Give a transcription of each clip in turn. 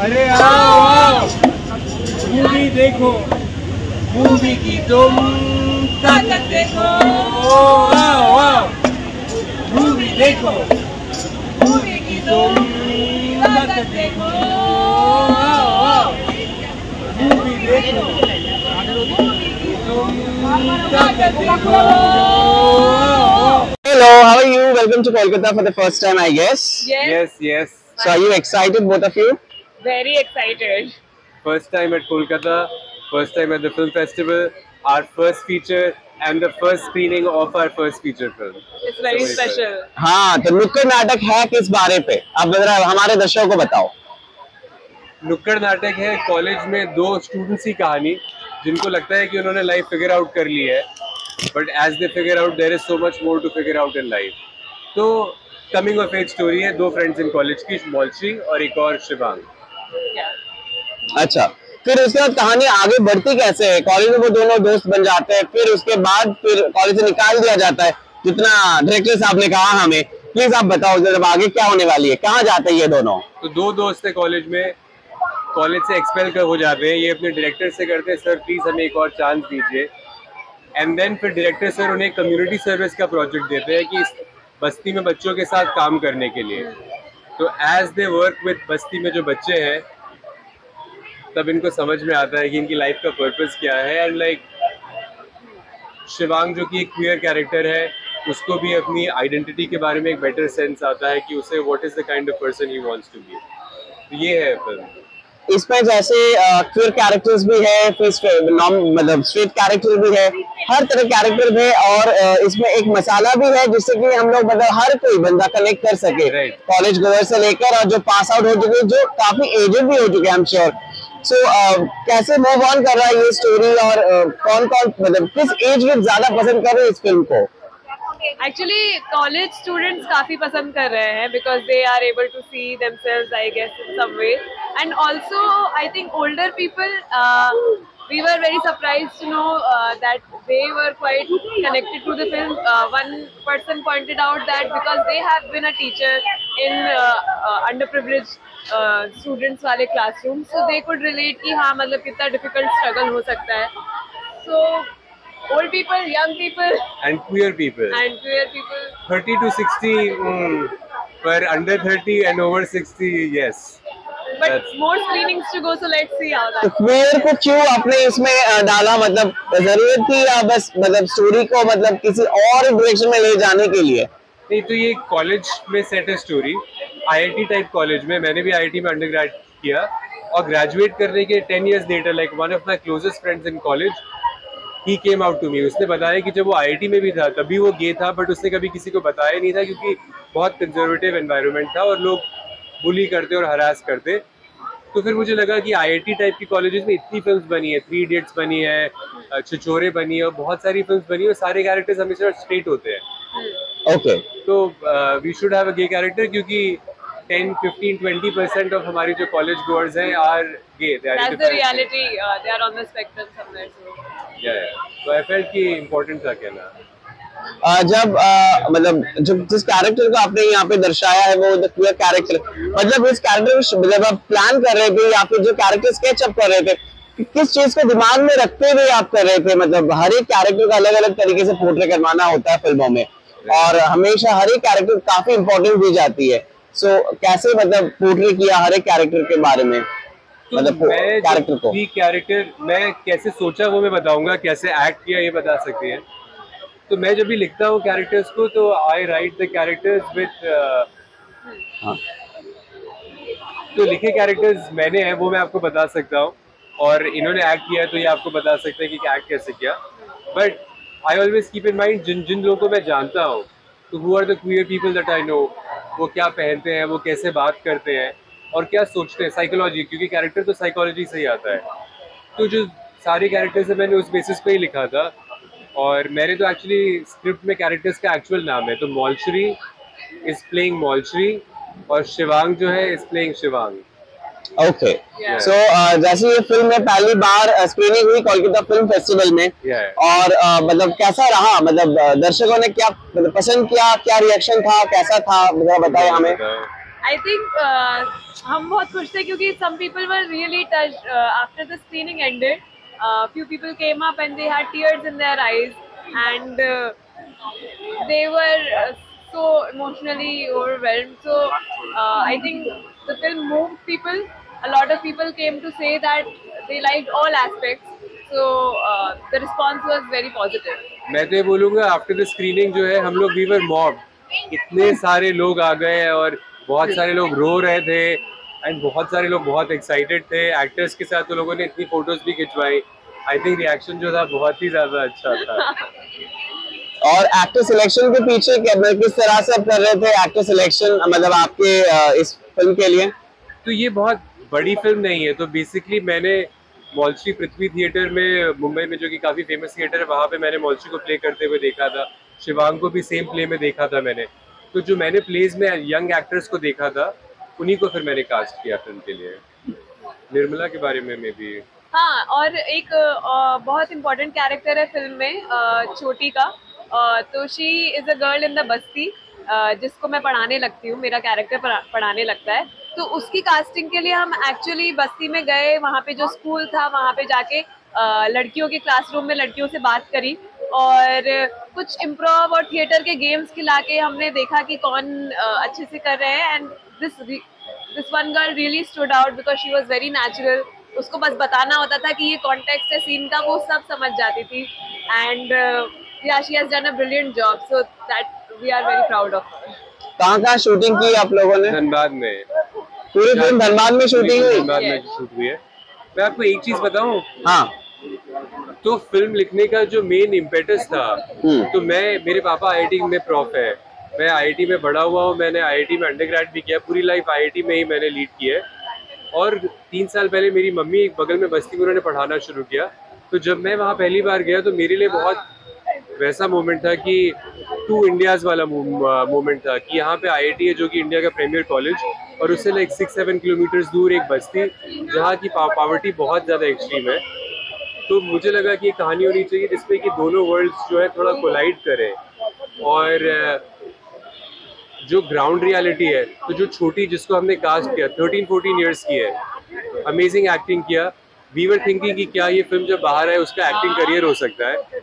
अरे आओ आओ, मूवी देखो, मूवी की तुम ताकत देखो। आओ आओ, मूवी देखो, मूवी की तुम ताकत देखो। आओ आओ, मूवी देखो, मूवी की तुम ताकत देखो। Hello, how are you? Welcome to Kolkata for the first time, I guess. Yes, yes. So, are you excited, both of you? Very excited. First time at Kolkata, first time at the film festival, our first feature and the first screening of our first feature film. It's very special. हाँ, तो नुक्कड़ नाटक है किस बारे पे? अब जरा हमारे दर्शकों को बताओ। नुक्कड़ नाटक है कॉलेज में दो स्टूडेंट्स की कहानी जिनको लगता है कि उन्होंने लाइफ फिगर आउट कर ली है, but as they figure out there is so much more to figure out in life. तो कमिंग ऑफ एज स्टोरी है दो फ्रेंड्स इन कॉलेज की, मौलश्री और एक और शिवांग। अच्छा, फिर उसके बाद कहानी आगे बढ़ती कैसे है? कॉलेज में वो दोनों दोस्त बन जाते हैं, फिर उसके बाद फिर कॉलेज से निकाल दिया जाता है, जितना डायरेक्टर साहब ने कहा हमें। प्लीज आप बताओ जरा आगे क्या होने वाली है, कहाँ जाते हैं ये दोनों? तो दो दोस्त है कॉलेज में, कॉलेज से एक्सपेल कर हो जाते हैं। ये अपने डायरेक्टर से करते हैं, सर प्लीज हमें एक और चांस दीजिए। एंड देन फिर डायरेक्टर सर उन्हें कम्युनिटी सर्विस का प्रोजेक्ट देते हैं कि इस बस्ती में बच्चों के साथ काम करने के लिए। तो एज दे वर्क विद बस्ती में जो बच्चे हैं, तब इनको समझ में आता है कि इनकी लाइफ का पर्पस क्या है। एंड लाइक शिवांग जो कि एक क्वियर कैरेक्टर है, उसको भी अपनी आइडेंटिटी के बारे में एक बेटर सेंस आता है कि उसे what is the kind of person he wants to be. तो ये है फिल्म। इसमें जैसे क्वियर कैरेक्टर्स भी है, फिर मतलब स्ट्रेट कैरेक्टर भी है, हर तरह कैरेक्टर है, और इसमें एक मसाला भी है जिससे कि हम लोग मतलब हर कोई बंदा कनेक्ट कर सके, कॉलेज गोअर से लेकर और जो पास आउट हो चुके, जो काफी एजेड भी हो चुके हैं, आई एम श्योर। सो कैसे मूव ऑन कर रहा है ये स्टोरी, और कौन कौन मतलब किस एज ग्रुप ज्यादा पसंद कर रहे हैं इस फिल्म को? Actually, college students काफी पसंद कर रहे हैं because they are able to see themselves, I guess, in some way. And also, I think older people, we were very surprised to know that they were quite connected to the film. One person pointed out that because they have been a teacher in underprivileged students वाले classroom, so they could relate कि हाँ मतलब कितना difficult struggle हो सकता है. So old people, young people, and queer people, 30 to 60, but under 30 and over 60, yes. But that's more screenings to go, so let's see how that. Queer को क्यों आपने इसमें डाला, मतलब जरूरत थी या बस मतलब स्टोरी को मतलब किसी और डायरेक्शन में ले जाने के लिए? नहीं, तो ये कॉलेज में सेट है स्टोरी, आईआईटी टाइप कॉलेज में। मैंने भी आईआईटी में अंडरग्रेड किया और ग्रेजुएट करने के 10 years later, like one of my closest friends in college, he came out to me. उसने बताया कि जब वो आईआईटी में भी था तभी वो गे था, बट उसने कभी किसी को बताया नहीं था क्योंकि बहुत कंजर्वेटिव एनवायरनमेंट था और लोग बुली करते और हरास करते। तो फिर मुझे लगा कि आईआईटी टाइप की कॉलेजेस में इतनी फिल्म्स बनी है, 3 Idiots बनी है, छिछोरे बनी है और बहुत सारी फिल्म्स बनी है, और सारे कैरेक्टर्स हमेशा स्ट्रेट होते हैं। ओके, तो we should have a gay character, क्योंकि 10, 15, 20% ऑफ हमारी जो कॉलेज गोअर्स हैं are gay. That's the reality. They are on the spectrum somewhere. So. Yeah. So I felt कि important था कहना। जब मतलब जिस कैरेक्टर को आपने यहाँ पे दर्शाया है वो द क्वियर कैरेक्टर, मतलब इस कैरेक्टर मतलब आप प्लान कर रहे थे या फिर जो कैरेक्टर स्केच अप कर रहे थे, किस चीज को दिमाग में रखते हुए आप कर रहे थे? मतलब हर एक कैरेक्टर का अलग अलग तरीके से पोर्ट्रे करवाना होता है फिल्मों में, और हमेशा हर एक कैरेक्टर काफी इंपॉर्टेंस दी जाती है। सो कैसे मतलब पोर्ट्रे किया हर एक कैरेक्टर के बारे में? तो मतलब कैरेक्टर मैं कैसे सोचा वो मैं बताऊंगा, कैसे एक्ट किया ये बता सकते हैं। तो मैं जब भी लिखता हूँ कैरेक्टर्स को, तो आई राइट द कैरेक्टर्स विद तो लिखे कैरेक्टर्स मैंने हैं वो मैं आपको बता सकता हूँ, और इन्होंने एक्ट किया तो ये आपको बता सकते हैं कि एक्ट कैसे किया। But I always keep in mind जिन लोगों को मैं जानता हूँ, तो who are the queer people that I know, वो क्या पहनते हैं, वो कैसे बात करते हैं और क्या सोचते हैं, साइकोलॉजी, क्योंकि कैरेक्टर तो साइकोलॉजी से ही आता है। तो जो सारे कैरेक्टर्स है मैंने उस बेसिस पे ही लिखा था, और मेरे तो एक्चुअली स्क्रिप्ट में कैरेक्टर्स का एक्चुअल नाम है, तो मौलश्री इज प्लेइंग मौलश्री और शिवांग जो है इज प्लेइंग शिवांग। ओके, सो जैसे ये फिल्म में पहली बार स्क्रीनिंग हुई कोलकाता फिल्म फेस्टिवल में, और मतलब कैसा रहा, मतलब दर्शकों ने क्या मतलब पसंद किया, क्या रिएक्शन था, कैसा था, मतलब बताइए हमें। I think हम बहुत खुश थे क्योंकि some people were really touched after the screening ended. Few people came up and they had tears in their eyes, and they were so emotionally overwhelmed. So I think the film moved people. A lot of people came to say that they liked all aspects. So the response was very positive. मैं तो ये बोलूँगा after the screening जो है हम लोग we were mopped, इतने सारे लोग आ गए और बहुत सारे लोग रो रहे थे एंड बहुत सारे लोग बहुत एक्साइटेड थे। एक्टर्स के साथ तो लोगों ने इतनी फोटोज भी खिंचवाई। आई थिंक रिएक्शन जो था बहुत ही ज्यादा अच्छा था। और एक्टर सिलेक्शन के पीछे किस तरह से आप कर रहे थे एक्टर सिलेक्शन, मतलब आपके इस फिल्म के लिए? तो ये बहुत बड़ी फिल्म नहीं है, तो बेसिकली मैंने मॉलश्री पृथ्वी थिएटर में मुंबई में, जो कि काफ़ी फेमस थिएटर है, वहाँ पे मैंने मॉलश्री को प्ले करते हुए देखा था। शिवांग को भी सेम प्ले में देखा था मैंने। तो जो मैंने प्लेज में यंग एक्टर्स को देखा था उन्हीं को फिर मैंने कास्ट किया फिल्म के लिए। निर्मला के बारे में भी। हाँ, और एक बहुत इम्पोर्टेंट कैरेक्टर है फिल्म में छोटी का। तो she is a girl in the बस्ती, जिसको मैं पढ़ाने लगती हूँ, मेरा कैरेक्टर पढ़ाने लगता है। तो उसकी कास्टिंग के लिए हम एक्चुअली बस्ती में गए, वहाँ पे जो स्कूल था वहाँ पे जाके लड़कियों के क्लासरूम में लड़कियों से बात करी और कुछ इम्प्रोव और थिएटर के गेम्स खिला के हमने देखा कि कौन अच्छे से कर रहे हैं। And this one girl really stood out because she was very natural. उसको बस बताना होता था कि ये कॉन्टेक्स्ट है सीन का, वो सब समझ जाती थी। And yeah, she has done a brilliant job, so that we are very proud of her. कहाँ शूटिंग की आप लोगों ने? धनबाद में। पूरी फिल्म धनबाद में शूटिंग हुई? धनबाद में शूट हुई है। मैं आपको एक चीज बताऊं, हाँ, तो फिल्म लिखने का जो मेन इम्पेटस था, तो मेरे पापा आईआईटी में प्रॉफ है, मैं आईआईटी में बड़ा हुआ हूँ, मैंने आईआईटी में अंडरग्रेड भी किया, पूरी लाइफ आईआईटी में ही मैंने लीड किया है। और 3 साल पहले मेरी मम्मी एक बगल में बस्ती में उन्होंने पढ़ाना शुरू किया। तो जब मैं वहाँ पहली बार गया तो मेरे लिए बहुत वैसा मोमेंट था कि 2 इंडियाज़ वाला मोमेंट था कि यहाँ पे आईआईटी है जो कि इंडिया का प्रीमियर कॉलेज, और उससे लाइक 6-7 किलोमीटर्स दूर एक बस्ती जहाँ की पावर्टी बहुत ज़्यादा एक्सट्रीम है। तो मुझे लगा कि ये कहानी होनी चाहिए जिसमें कि दोनों वर्ल्ड्स जो है थोड़ा कोलाइड करें। और जो ग्राउंड रियलिटी है, तो जो छोटी जिसको हमने कास्ट किया 13-14 ईयर्स की है, अमेजिंग एक्टिंग किया। वी वर थिंकिंग कि क्या ये फिल्म जब बाहर है उसका एक्टिंग करियर हो सकता है,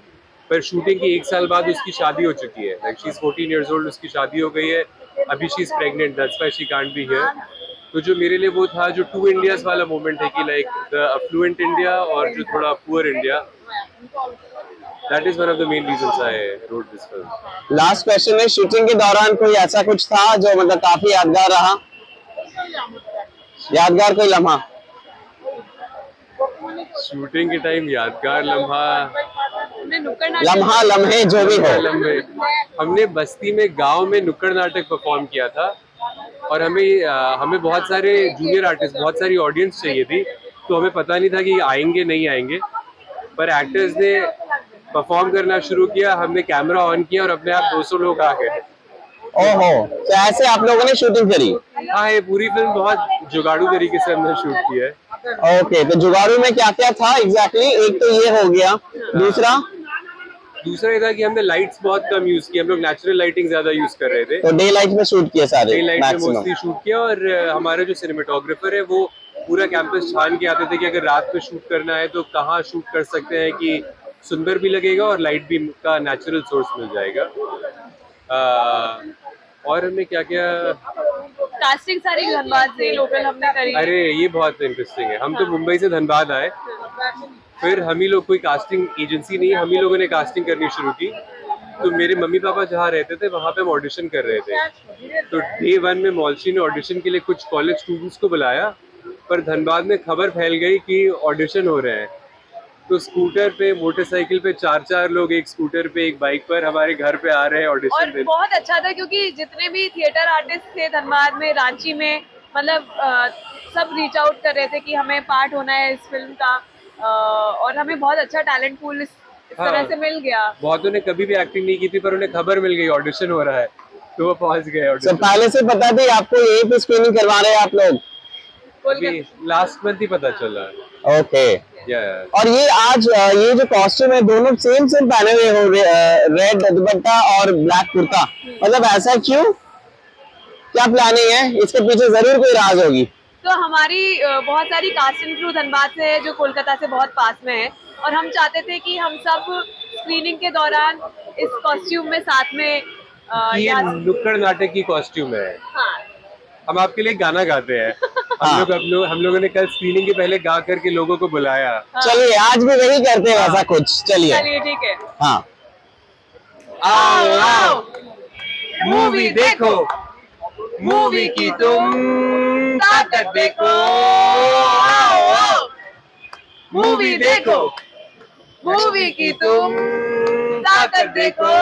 पर शूटिंग के 1 साल बाद उसकी शादी हो चुकी है। Like she is 14 years old, उसकी शादी हो गई है, अभी she is pregnant, that's why she can't be here. तो जो मेरे लिए वो था जो 2 इंडियाज वाला मोमेंट है कि लाइक द अफ्लुएंट इंडिया और जो थोड़ा poor India, that is one of the main reasons I wrote this film. Last question है, शूटिंग के दौरान कोई ऐसा कुछ था जो मतलब काफी यादगार रहा? यादगार कोई लम्हा? शूटिंग के टाइम यादगार लम्हे जो भी हो। हमने बस्ती में गांव में नुक्कड़ नाटक परफॉर्म किया था और हमें बहुत सारे जूनियर आर्टिस्ट, बहुत सारी ऑडियंस चाहिए थी, तो हमें पता नहीं था कि आएंगे नहीं आएंगे, पर एक्टर्स ने परफॉर्म करना शुरू किया, हमने कैमरा ऑन किया और अपने आप 200 लोग आ गए। ओहो, तो ऐसे आप लोगों ने शूटिंग करी? हाँ, ये पूरी फिल्म बहुत जुगाड़ू तरीके से हमने शूट किया है। ओके, तो जुगाड़ू में क्या क्या था एग्जैक्टली? एक तो ये हो गया, दूसरा ये था कि हमने लाइट्स बहुत कम यूज की, हम लोग नेचुरल लाइटिंग ज्यादा यूज कर रहे थे। तो डे लाइट में शूट किया सारे? डे लाइट में मोस्टली शूट किया, और हमारे जो सिनेमेटोग्राफर है वो पूरा कैंपस छान के आते थे कि अगर रात में शूट करना है तो कहाँ शूट कर सकते हैं कि सुंदर भी लगेगा और लाइट भी का नेचुरल सोर्स मिल जाएगा। और हमने क्या क्या कास्टिंग सारी धनबाद से लोकल हमने करी। अरे ये बहुत इंटरेस्टिंग है, हम तो मुंबई से धनबाद आए, फिर हम ही लोग, कोई कास्टिंग एजेंसी नहीं, हम ही लोगों ने कास्टिंग करनी शुरू की। तो मेरे मम्मी पापा जहाँ रहते थे वहाँ पे हम ऑडिशन कर रहे थे, तो डे 1 में मॉलश्री ने ऑडिशन के लिए कुछ कॉलेज स्टूडेंट्स को बुलाया, पर धनबाद में खबर फैल गई कि ऑडिशन हो रहे हैं। तो स्कूटर पे, मोटरसाइकिल पे 4-4 लोग, एक स्कूटर पे एक बाइक पर हमारे घर पे आ रहे हैं ऑडिशन देने। बहुत अच्छा था क्योंकि जितने भी थिएटर आर्टिस्ट थे धनबाद में, रांची में, मतलब सब रीच आउट कर रहे थे कि हमें पार्ट होना है इस फिल्म का, और हमें बहुत अच्छा टैलेंट पूल इस तरह से मिल गया। बहुतों ने कभी भी एक्टिंग नहीं की थी, पर उन्हें खबर मिल गई ऑडिशन हो रहा है, तो वो पहुंच गए ऑडिशन। पहले से पता थी आपको यही पे स्क्रीनिंग करवा रहे हैं आप लोग? लास्ट मंथ ही पता चला। ओके। और ये आज ये जो कॉस्ट्यूम है दोनों सेम पहने हुए हो, रेड दुपट्टा और ब्लैक कुर्ता, मतलब ऐसा क्यों? क्या प्लानिंग है? इसके पीछे जरूर कोई राज होगी। तो हमारी बहुत सारी कास्ट एंड क्रू धनबाद से है जो कोलकाता से बहुत पास में है, और हम चाहते थे कि हम सब स्क्रीनिंग के दौरान इस कॉस्ट्यूम में साथ में ये नुक्कड़ नाटक की कॉस्ट्यूम है। हाँ, हम आपके लिए गाना गाते हैं। हम लोगों ने कल स्क्रीनिंग के पहले गा करके लोगों को बुलाया। हाँ। चलिए आज भी वही करते हैं वैसा कुछ। चलिए ठीक है। हाँ, आओ आओ मूवी देखो, मूवी की तुम ताकत देखो। आओ आओ मूवी देखो, मूवी की तुम ताकत देखो।